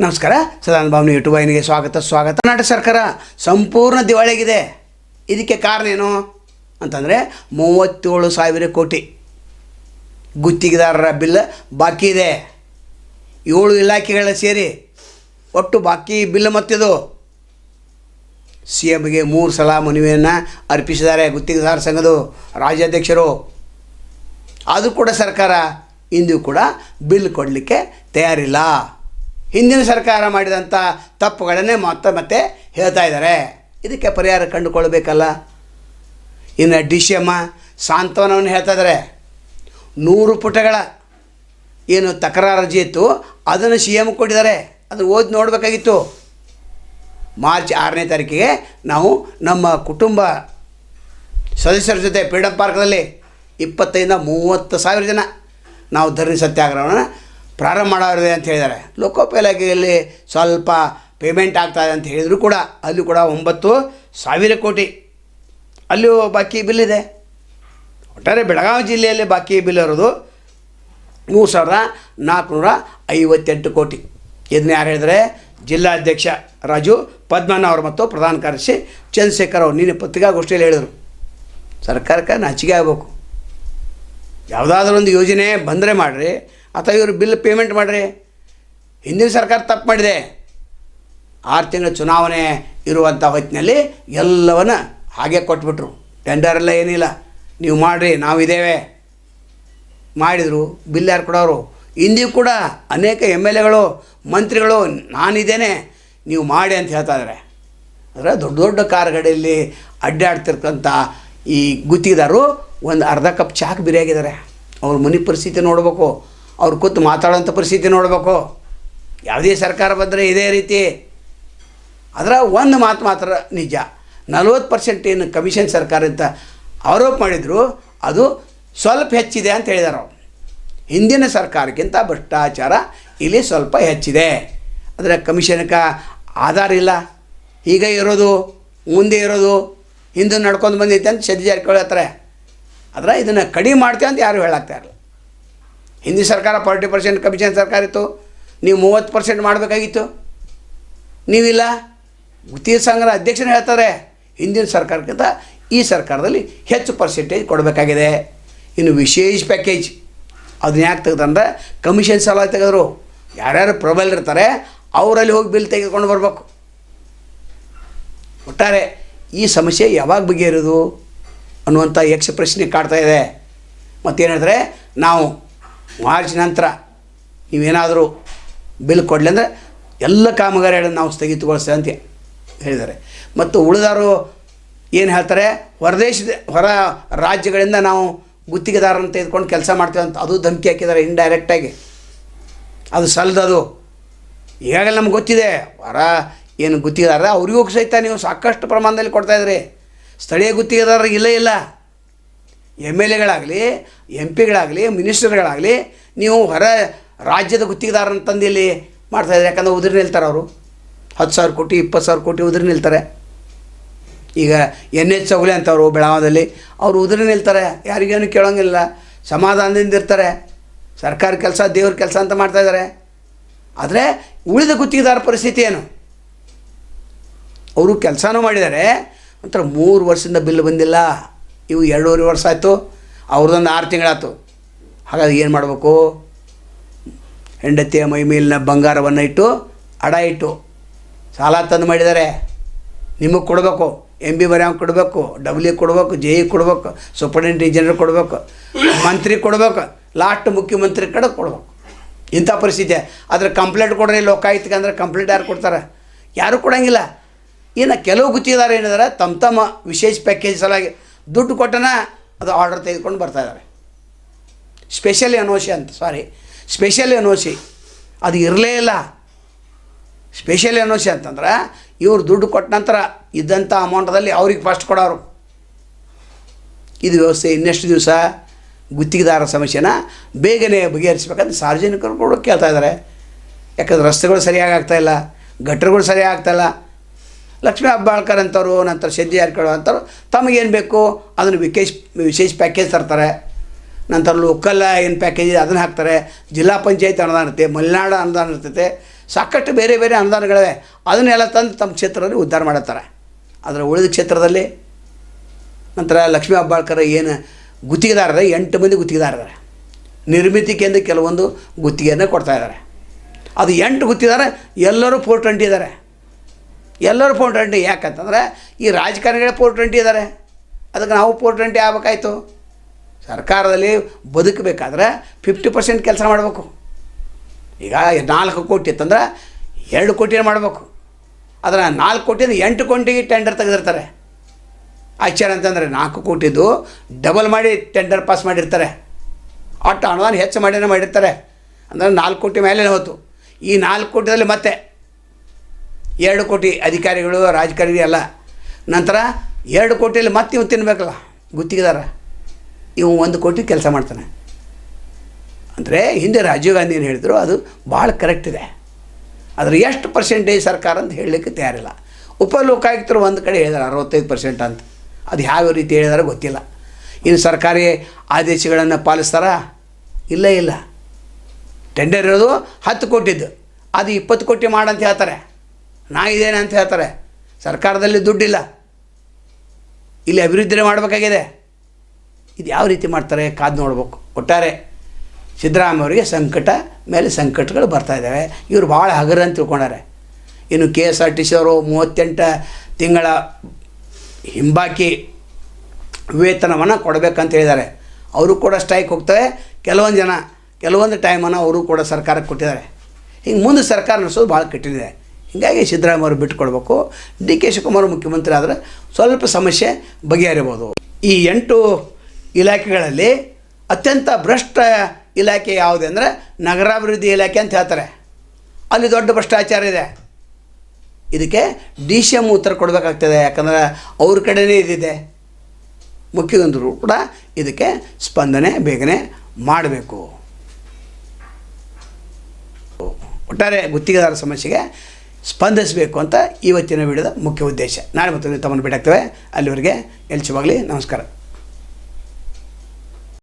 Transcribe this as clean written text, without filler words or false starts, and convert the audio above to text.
ನಮಸ್ಕಾರ. ಸದಾನಂದ ಭಾವನೆ ಯೂಟ್ಯೂಬ್ ವಾಹಿನಿಗೆ ಸ್ವಾಗತ. ಕರ್ನಾಟಕ ಸರ್ಕಾರ ಸಂಪೂರ್ಣ ದಿವಾಳಿಯಾಗಿದೆ. ಇದಕ್ಕೆ ಕಾರಣ ಏನು ಅಂತಂದರೆ 37,000 ಕೋಟಿ ಗುತ್ತಿಗೆದಾರರ ಬಿಲ್ ಬಾಕಿ ಇದೆ. 7 ಇಲಾಖೆಗಳ ಸೇರಿ ಒಟ್ಟು ಬಾಕಿ ಬಿಲ್ ಮತ್ತಿದು ಸಿ ಎಮ್ಗೆ 3 ಸಲ ಮನವಿಯನ್ನು ಅರ್ಪಿಸಿದ್ದಾರೆ ಗುತ್ತಿಗೆದಾರ ಸಂಘದ ರಾಜ್ಯಾಧ್ಯಕ್ಷರು. ಅದು ಕೂಡ ಸರ್ಕಾರ ಇಂದು ಕೂಡ ಬಿಲ್ ಕೊಡಲಿಕ್ಕೆ ತಯಾರಿಲ್ಲ. ಹಿಂದಿನ ಸರ್ಕಾರ ಮಾಡಿದಂಥ ತಪ್ಪುಗಳನ್ನೇ ಮತ್ತೆ ಹೇಳ್ತಾ ಇದ್ದಾರೆ. ಇದಕ್ಕೆ ಪರಿಹಾರ ಕಂಡುಕೊಳ್ಬೇಕಲ್ಲ. ಇನ್ನು DCM ಸಾಂತ್ವನವನ್ನು ಹೇಳ್ತಾ ಇದ್ದಾರೆ. 100 ಪುಟಗಳ ಏನು ತಕರಾರು ಅರ್ಜಿ ಇತ್ತು ಅದನ್ನು CM ಕೊಟ್ಟಿದ್ದಾರೆ. ಅದನ್ನು ಓದಿ ನೋಡಬೇಕಾಗಿತ್ತು. ಮಾರ್ಚ್ 6ನೇ ತಾರೀಕಿಗೆ ನಾವು ನಮ್ಮ ಕುಟುಂಬ ಸದಸ್ಯರ ಜೊತೆ ಫ್ರೀಡಮ್ ಪಾರ್ಕ್ನಲ್ಲಿ 25,000 30,000 ಜನ ನಾವು ಧರಣಿ ಸತ್ಯಾಗ್ರಹವನ್ನು ಪ್ರಾರಂಭ ಮಾಡೋರಿದೆ ಅಂತ ಹೇಳಿದ್ದಾರೆ. ಲೋಕೋಪಯೋಗಿಯಲ್ಲಿ ಸ್ವಲ್ಪ ಪೇಮೆಂಟ್ ಆಗ್ತಾಯಿದೆ ಅಂತ ಹೇಳಿದರೂ ಕೂಡ ಅಲ್ಲಿ ಕೂಡ 9,000 ಕೋಟಿ ಅಲ್ಲಿಯೂ ಬಾಕಿ ಬಿಲ್ ಇದೆ. ಒಟ್ಟಾರೆ ಬೆಳಗಾವಿ ಜಿಲ್ಲೆಯಲ್ಲಿ ಬಾಕಿ ಬಿಲ್ ಇರೋದು 3,458 ಕೋಟಿ. ಇದನ್ನ ಯಾರು ಹೇಳಿದರೆ ಜಿಲ್ಲಾಧ್ಯಕ್ಷ ರಾಜು ಪದ್ಮಣ್ಣ ಅವರು ಮತ್ತು ಪ್ರಧಾನ ಕಾರ್ಯದರ್ಶಿ ಚಂದ್ರಶೇಖರ್ ಅವರು ನಿನ್ನೆ ಪತ್ರಿಕಾಗೋಷ್ಠಿಯಲ್ಲಿ ಹೇಳಿದರು. ಸರ್ಕಾರಕ್ಕೆ ನಾಚಿಕೆ ಆಗಬೇಕು. ಯಾವುದಾದ್ರೂ ಒಂದು ಯೋಜನೆ ಬಂದರೆ ಮಾಡಿರಿ ಅಥವಾ ಇವರು ಬಿಲ್ ಪೇಮೆಂಟ್ ಮಾಡಿರಿ. ಹಿಂದಿನ ಸರ್ಕಾರ ತಪ್ಪು ಮಾಡಿದೆ. 6 ತಿಂಗಳ ಚುನಾವಣೆ ಇರುವಂಥ ಹೊತ್ತಿನಲ್ಲಿ ಎಲ್ಲವನ್ನ ಹಾಗೆ ಕೊಟ್ಬಿಟ್ರು. ಟೆಂಡರೆಲ್ಲ ಏನಿಲ್ಲ, ನೀವು ಮಾಡಿರಿ ನಾವಿದ್ದೇವೆ ಮಾಡಿದರು. ಬಿಲ್ ಯಾರು ಕೊಡೋರು? ಇಂದಿಗೂ ಕೂಡ ಅನೇಕ MLAಗಳು ಮಂತ್ರಿಗಳು ನಾನಿದ್ದೇನೆ ನೀವು ಮಾಡಿ ಅಂತ ಹೇಳ್ತಾ ಇದ್ದಾರೆ. ಅಂದರೆ ದೊಡ್ಡ ದೊಡ್ಡ ಕಾರುಗಳಲ್ಲಿ ಅಡ್ಡಾಡ್ತಿರ್ತಕ್ಕಂಥ ಈ ಗುತ್ತಿಗೆದಾರರು ಒಂದು ಅರ್ಧ ಕಪ್ ಚಾಕ್ ಬಿರಿಯಾಗಿದ್ದಾರೆ. ಅವ್ರ ಮನೆ ಪರಿಸ್ಥಿತಿ ನೋಡಬೇಕು, ಅವ್ರು ಕೂತು ಮಾತಾಡೋಂಥ ಪರಿಸ್ಥಿತಿ ನೋಡಬೇಕು. ಯಾವುದೇ ಸರ್ಕಾರ ಬಂದರೆ ಇದೇ ರೀತಿ. ಅದರ ಒಂದು ಮಾತು ಮಾತ್ರ ನಿಜ, 40% ಏನು ಕಮಿಷನ್ ಸರ್ಕಾರ ಅಂತ ಆರೋಪ ಮಾಡಿದರು ಅದು ಸ್ವಲ್ಪ ಹೆಚ್ಚಿದೆ ಅಂತ ಹೇಳಿದ್ದಾರೆ ಅವರು. ಹಿಂದಿನ ಸರ್ಕಾರಕ್ಕಿಂತ ಭ್ರಷ್ಟಾಚಾರ ಇಲ್ಲಿ ಸ್ವಲ್ಪ ಹೆಚ್ಚಿದೆ. ಅದರ ಕಮಿಷನ್ಗೆ ಆಧಾರ ಇಲ್ಲ. ಈಗ ಇರೋದು ಮುಂದೆ ಇರೋದು ಹಿಂದೆ ನಡ್ಕೊಂಡು ಬಂದೈತೆ ಅಂತ ಸದ್ಯ ಜಾರಕಿಹೊಳಿ ಹೇಳ್ತಾರೆ. ಆದರೆ ಇದನ್ನು ಕಡಿಮೆ ಮಾಡ್ತೇವೆ ಅಂತ ಯಾರು ಹೇಳಾಗ್ತಾ ಇರಲ್ಲ. ಹಿಂದಿನ ಸರ್ಕಾರ 40% ಕಮಿಷನ್ ಸರ್ಕಾರ ಇತ್ತು, ನೀವು 30% ಮಾಡಬೇಕಾಗಿತ್ತು. ನೀವಿಲ್ಲ. ಗುತ್ತಿಗೆ ಸಂಘದ ಅಧ್ಯಕ್ಷನೇ ಹೇಳ್ತಾರೆ ಹಿಂದಿನ ಸರ್ಕಾರಕ್ಕಿಂತ ಈ ಸರ್ಕಾರದಲ್ಲಿ ಹೆಚ್ಚು ಪರ್ಸೆಂಟೇಜ್ ಕೊಡಬೇಕಾಗಿದೆ. ಇನ್ನು ವಿಶೇಷ ಪ್ಯಾಕೇಜ್ ಅದನ್ನ ಯಾಕೆ ತೆಗೆದಂದ್ರೆ ಕಮಿಷನ್ ಸಲ ತೆಗೆದರು. ಯಾರ್ಯಾರು ಪ್ರಬಲರಿರ್ತಾರೆ ಅವರಲ್ಲಿ ಹೋಗಿ ಬಿಲ್ ತೆಗೆದುಕೊಂಡು ಬರಬೇಕು. ಒಟ್ಟಾರೆ ಈ ಸಮಸ್ಯೆ ಯಾವಾಗ ಬಗೆಹರಿದು ಅನ್ನುವಂಥ ಯಕ್ಷ ಪ್ರಶ್ನೆ ಕಾಡ್ತಾ ಇದೆ. ಮತ್ತೇನು ಹೇಳಿದ್ರೆ ನಾವು ಮಾರ್ಚ್ ನಂತರ ನೀವೇನಾದರೂ ಬಿಲ್ ಕೊಡಲಿ ಅಂದರೆ ಎಲ್ಲ ಕಾಮಗಾರಿಗಳನ್ನು ನಾವು ಸ್ಥಗಿತಗೊಳಿಸ್ತೇವೆ ಅಂತ ಹೇಳಿದ್ದಾರೆ. ಮತ್ತು ಉಳಿದವರು ಏನು ಹೇಳ್ತಾರೆ, ಹೊರ ರಾಜ್ಯಗಳಿಂದ ನಾವು ಗುತ್ತಿಗೆದಾರನ್ನು ತೆಗೆದುಕೊಂಡು ಕೆಲಸ ಮಾಡ್ತೇವೆ ಅಂತ ಅದು ಧಮಕಿ ಹಾಕಿದ್ದಾರೆ ಇಂಡೈರೆಕ್ಟಾಗಿ. ಅದು ಸಲ್ಲದದು. ಈಗಾಗಲೇ ನಮ್ಗೆ ಗೊತ್ತಿದೆ ಹೊರ ಏನು ಗುತ್ತಿಗೆದಾರ ಅವರಿಗೂ ಸಹಿತ ನೀವು ಸಾಕಷ್ಟು ಪ್ರಮಾಣದಲ್ಲಿ ಕೊಡ್ತಾಯಿದ್ರಿ. ಸ್ಥಳೀಯ ಗುತ್ತಿಗೆದಾರರಿಗೆ ಇಲ್ಲ. MLAಗಳಾಗಲಿ MP ಗಳಾಗಲಿ ಮಿನಿಸ್ಟರ್ಗಳಾಗಲಿ ನೀವು ಹೊರ ರಾಜ್ಯದ ಗುತ್ತಿಗೆದಾರನ ತಂದು ಇಲ್ಲಿ ಮಾಡ್ತಾಯಿದ್ರಿ. ಯಾಕಂದ್ರೆ ಉದುರಿ ನಿಲ್ತಾರೆ ಅವರು. 10,000 ಕೋಟಿ 20,000 ಕೋಟಿ ಉದುರಿ ನಿಲ್ತಾರೆ. ಈಗ NH ಚೌಗಲೆ ಅಂತವರು ಬೆಳಗಾವದಲ್ಲಿ ಅವರು ಉದುರಿ ನಿಲ್ತಾರೆ. ಯಾರಿಗೇನು ಕೇಳೋಂಗಿಲ್ಲ, ಸಮಾಧಾನದಿಂದ ಇರ್ತಾರೆ. ಸರ್ಕಾರ ಕೆಲಸ ದೇವ್ರ ಕೆಲಸ ಅಂತ ಮಾಡ್ತಾಯಿದ್ದಾರೆ. ಆದರೆ ಉಳಿದ ಗುತ್ತಿಗೆದಾರ ಪರಿಸ್ಥಿತಿ ಏನು? ಅವರು ಕೆಲಸನೂ ಮಾಡಿದ್ದಾರೆ, ಒಂಥರ 3 ವರ್ಷದಿಂದ ಬಿಲ್ ಬಂದಿಲ್ಲ. ಇವು 2.5 ವರ್ಷ ಆಯಿತು, ಅವ್ರದ್ದೊಂದು 6 ತಿಂಗಳಾಯ್ತು. ಹಾಗಾಗಿ ಏನು ಮಾಡಬೇಕು? ಹೆಂಡತಿಯ ಮೈ ಮೇಲಿನ ಬಂಗಾರವನ್ನು ಇಟ್ಟು ಅಡ ಇಟ್ಟು ಸಾಲ ತಂದು ಮಾಡಿದ್ದಾರೆ. ನಿಮಗೆ ಕೊಡಬೇಕು, MB ಬರೆಯೋಂಗೆ ಕೊಡಬೇಕು, WE ಕೊಡಬೇಕು, JE ಕೊಡಬೇಕು, ಸೂಪರಿಂಟೆಂಡೆಂಟ್ ಇಂಜಿನಿಯರ್ ಕೊಡಬೇಕು, ಮಂತ್ರಿ ಕೊಡಬೇಕು, ಲಾಸ್ಟ್ ಮುಖ್ಯಮಂತ್ರಿ ಕಡೆ ಕೊಡಬೇಕು. ಇಂಥ ಪರಿಸ್ಥಿತಿ. ಆದರೆ ಕಂಪ್ಲೇಂಟ್ ಕೊಡ್ರಿ ಲೋಕಾಯುಕ್ತಕ್ಕೆ ಅಂದರೆ ಕಂಪ್ಲೇಂಟ್ ಯಾರು ಕೊಡ್ತಾರೆ? ಯಾರೂ ಕೊಡೋಂಗಿಲ್ಲ. ಇನ್ನು ಕೆಲವು ಗುತ್ತಿಗೆದಾರ ಏನಿದ್ದಾರೆ ತಮ್ಮ ವಿಶೇಷ ಪ್ಯಾಕೇಜ್ ಸಲಾಗಿ ದುಡ್ಡು ಕೊಟ್ಟನ ಅದು ಆರ್ಡರ್ ತೆಗೆದುಕೊಂಡು ಬರ್ತಾಯಿದ್ದಾರೆ. ಸ್ಪೆಷಲ್ NOC ಅದು ಇರಲೇ ಇಲ್ಲ. ಸ್ಪೆಷಲ್ NOC ಅಂತಂದ್ರೆ ಇವರು ದುಡ್ಡು ಕೊಟ್ಟ ನಂತರ ಇದ್ದಂಥ ಅಮೌಂಟದಲ್ಲಿ ಅವ್ರಿಗೆ ಫಸ್ಟ್ ಕೊಡೋರು. ಇದು ವ್ಯವಸ್ಥೆ. ಇನ್ನೆಷ್ಟು ದಿವಸ ಗುತ್ತಿಗೆದಾರ ಸಮಸ್ಯೆನ ಬೇಗನೆ ಬಗೆಹರಿಸ್ಬೇಕಂತ ಸಾರ್ವಜನಿಕರು ಕೂಡ ಕೇಳ್ತಾ ಇದ್ದಾರೆ. ಯಾಕಂದ್ರೆ ರಸ್ತೆಗಳು ಸರಿಯಾಗಿ ಆಗ್ತಾಯಿಲ್ಲ, ಗಟ್ಟರುಗಳು ಸರಿಯಾಗಿ ಆಗ್ತಾಯಿಲ್ಲ. ಲಕ್ಷ್ಮೀ ಹೆಬ್ಬಾಳ್ಕರ್ ಅಂತವರು ನಂತರ ಸದ್ಯ ಜಾರಕಿಹೊಳಿ ಅಂತವರು ತಮಗೇನು ಬೇಕು ಅದನ್ನು ವಿಶೇಷ ಪ್ಯಾಕೇಜ್ ತರ್ತಾರೆ. ನಂತರ ಲೋಕಲ್ ಏನು ಪ್ಯಾಕೇಜ್ ಇದೆ ಅದನ್ನು ಹಾಕ್ತಾರೆ. ಜಿಲ್ಲಾ ಪಂಚಾಯತ್ ಅನುದಾನ ಇರುತ್ತೆ, ಮಲೆನಾಡು ಅನುದಾನ ಇರ್ತೈತೆ, ಸಾಕಷ್ಟು ಬೇರೆ ಬೇರೆ ಅನುದಾನಗಳಿವೆ, ಅದನ್ನೆಲ್ಲ ತಂದು ತಮ್ಮ ಕ್ಷೇತ್ರದಲ್ಲಿ ಉದ್ಧಾರ ಮಾಡುತ್ತಾರೆ. ಅದರ ಉಳಿದ ಕ್ಷೇತ್ರದಲ್ಲಿ ನಂತರ ಲಕ್ಷ್ಮೀ ಹೆಬ್ಬಾಳ್ಕರ್ ಏನು ಗುತ್ತಿಗೆದಾರರ 8 ಮಂದಿ ಗುತ್ತಿಗೆದಾರದ್ದಾರೆ. ನಿರ್ಮಿತಿ ಕೇಂದ್ರ ಕೆಲವೊಂದು ಗುತ್ತಿಗೆಯನ್ನು ಕೊಡ್ತಾಯಿದ್ದಾರೆ. ಅದು 8 ಗುತ್ತಿಗೆದಾರ ಎಲ್ಲರೂ 420 ಇದ್ದಾರೆ. ಎಲ್ಲರೂ 420 ಯಾಕಂತಂದರೆ ಈ ರಾಜಕಾರಣಿಗಳೇ 420 ಇದ್ದಾರೆ. ಅದಕ್ಕೆ ನಾವು 420 ಆಗಬೇಕಾಯ್ತು. ಸರ್ಕಾರದಲ್ಲಿ ಬದುಕಬೇಕಾದ್ರೆ 50% ಕೆಲಸ ಮಾಡಬೇಕು. ಈಗ 4 ಕೋಟಿ ಇತ್ತಂದ್ರೆ 2 ಕೋಟಿನೇ ಮಾಡಬೇಕು. ಅದರ 4 ಕೋಟಿಯಿಂದ 8 ಕೋಟಿಗೆ ಟೆಂಡರ್ ತೆಗೆದಿರ್ತಾರೆ. ಆಶ್ಚರ್ಯ ಅಂತಂದರೆ 4 ಕೋಟಿದು ಡಬಲ್ ಮಾಡಿ ಟೆಂಡರ್ ಪಾಸ್ ಮಾಡಿರ್ತಾರೆ. ಒಟ್ಟು ಅನುದಾನ ಹೆಚ್ಚು ಮಾಡಿರ್ತಾರೆ. ಅಂದರೆ 4 ಕೋಟಿ ಮೇಲೆ ಹೋಯ್ತು. ಈ 4 ಕೋಟಿಯಲ್ಲಿ ಮತ್ತೆ 2 ಕೋಟಿ ಅಧಿಕಾರಿಗಳು ರಾಜಕಾರಣಿ ಎಲ್ಲ, ನಂತರ 2 ಕೋಟಿಯಲ್ಲಿ ಮತ್ತೆ ಇವು ತಿನ್ನಬೇಕಲ್ಲ ಗುತ್ತಿಗೆದಾರ, ಇವು 1 ಕೋಟಿ ಕೆಲಸ ಮಾಡ್ತಾನೆ. ಅಂದರೆ ಹಿಂದೆ ರಾಜೀವ್ ಗಾಂಧಿ ಏನು ಹೇಳಿದ್ರು ಅದು ಭಾಳ ಕರೆಕ್ಟ್ ಇದೆ. ಆದರೆ ಎಷ್ಟು ಪರ್ಸೆಂಟೇಜ್ ಸರ್ಕಾರ ಅಂತ ಹೇಳಲಿಕ್ಕೆ ತಯಾರಿಲ್ಲ. ಉಪಲೋಕಾಯುಕ್ತರು ಒಂದು ಕಡೆ ಹೇಳಿದಾರೆ 65% ಅಂತ. ಅದು ಯಾವ ರೀತಿ ಹೇಳಿದಾರೆ ಗೊತ್ತಿಲ್ಲ. ಇನ್ನು ಸರ್ಕಾರಿ ಆದೇಶಗಳನ್ನು ಪಾಲಿಸ್ತಾರಾ? ಇಲ್ಲ. ಟೆಂಡರ್ ಇರೋದು 10 ಕೋಟಿದ್ದು, ಅದು 20 ಕೋಟಿ ಮಾಡಂತ ಹೇಳ್ತಾರೆ. ನಾ ಇದೇನೆ ಅಂತ ಹೇಳ್ತಾರೆ. ಸರ್ಕಾರದಲ್ಲಿ ದುಡ್ಡಿಲ್ಲ, ಇಲ್ಲಿ ಅಭಿವೃದ್ಧಿ ಮಾಡಬೇಕಾಗಿದೆ. ಇದು ಯಾವ ರೀತಿ ಮಾಡ್ತಾರೆ ಕಾದು ನೋಡ್ಬೇಕು. ಒಟ್ಟಾರೆ ಸಿದ್ದರಾಮಯ್ಯ ಅವರಿಗೆ ಸಂಕಟ ಮೇಲೆ ಸಂಕಟಗಳು ಬರ್ತಾಯಿದ್ದಾವೆ. ಇವರು ಭಾಳ ಹಗರ ಅಂತ ತಿಳ್ಕೊಂಡಾರೆ. ಇನ್ನು KSRTC ಅವರು 38 ತಿಂಗಳ ಹಿಂಬಾಕಿ ವೇತನವನ್ನು ಕೊಡಬೇಕಂತ ಹೇಳಿದ್ದಾರೆ. ಅವರು ಕೂಡ ಸ್ಟ್ರೈಕ್ ಹೋಗ್ತವೆ. ಕೆಲವೊಂದು ಟೈಮನ್ನು ಅವರು ಕೂಡ ಸರ್ಕಾರಕ್ಕೆ ಕೊಟ್ಟಿದ್ದಾರೆ. ಹಿಂಗೆ ಮುಂದೆ ಸರ್ಕಾರ ನಡೆಸೋದು ಭಾಳ ಕಠಿಣಿದೆ. ಹೀಗಾಗಿ ಸಿದ್ದರಾಮಯ್ಯ ಅವರು ಬಿಟ್ಟುಕೊಡ್ಬೇಕು. DK ಶಿವಕುಮಾರ್ ಮುಖ್ಯಮಂತ್ರಿ ಆದರೆ ಸ್ವಲ್ಪ ಸಮಸ್ಯೆ ಬಗೆಹರಿಬೋದು. ಈ 8 ಇಲಾಖೆಗಳಲ್ಲಿ ಅತ್ಯಂತ ಭ್ರಷ್ಟ ಇಲಾಖೆ ಯಾವುದು ಅಂದರೆ ನಗರಾಭಿವೃದ್ಧಿ ಇಲಾಖೆ ಅಂತ ಹೇಳ್ತಾರೆ. ಅಲ್ಲಿ ದೊಡ್ಡ ಭ್ರಷ್ಟಾಚಾರ ಇದೆ. ಇದಕ್ಕೆ DCM ಉತ್ತರ ಕೊಡಬೇಕಾಗ್ತದೆ. ಯಾಕಂದರೆ ಅವ್ರ ಕಡೆಯೇ ಇದಿದೆ. ಮುಖ್ಯಮಂತ್ರಿಗಳು ಕೂಡ ಇದಕ್ಕೆ ಸ್ಪಂದನೆ ಬೇಗನೆ ಮಾಡಬೇಕು. ಒಟ್ಟಾರೆ ಗುತ್ತಿಗೆದಾರ ಸಮಸ್ಯೆಗೆ ಸ್ಪಂದಿಸಬೇಕು ಅಂತ ಇವತ್ತಿನ ವಿಡಿಯೋದ ಮುಖ್ಯ ಉದ್ದೇಶ. ನಾಳೆ ಮತ್ತು ತಮ್ಮನ್ನು ಭೇಟಿಯಾಗ್ತೇವೆ. ಅಲ್ಲಿವರೆಗೆ ಎಲ್ಚವಾಗಲಿ. ನಮಸ್ಕಾರ.